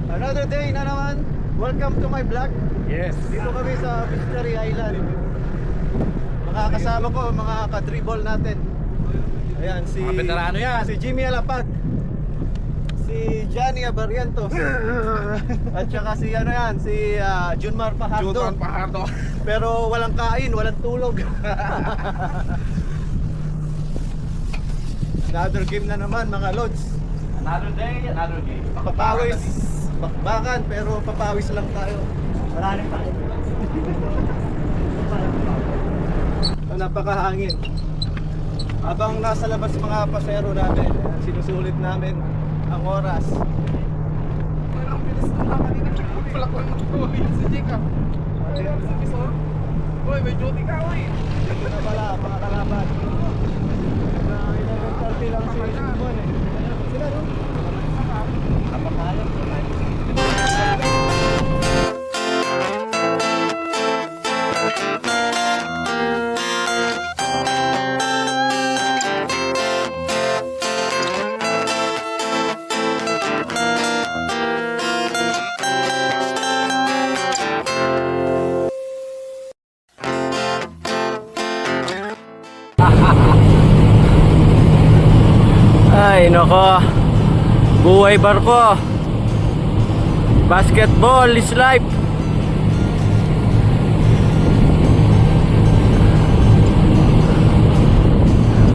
Another day na naman. Welcome to my vlog. Yes. Dito kami sa Mystery Island. Mga kasama ko, mga ka-dribble natin. Ayan, si Mga veterano yan. Si Jimmy Alapag, si Johnny Abarientos, at saka si ano yan, si Junmar Pajardo. Junmar Pajardo. Pero walang kain, walang tulog. Another game na naman mga lods. Another day, another game. Papawis, bakbakan, pero papawis lang tayo. Marami tayo. Napakahangin. Habang nasa labas mga pasero namin, sinusulit namin ang oras. Ang bilis na lang kanina. Wala ko lang mag-uwi si Jika. Uy, may duty ka, uy. Ito na pala, mga kalaban. 11:30 lang si Bon eh. Sila rin. Napakalam ko na. Ay nako, buhay barko. Basketball is life.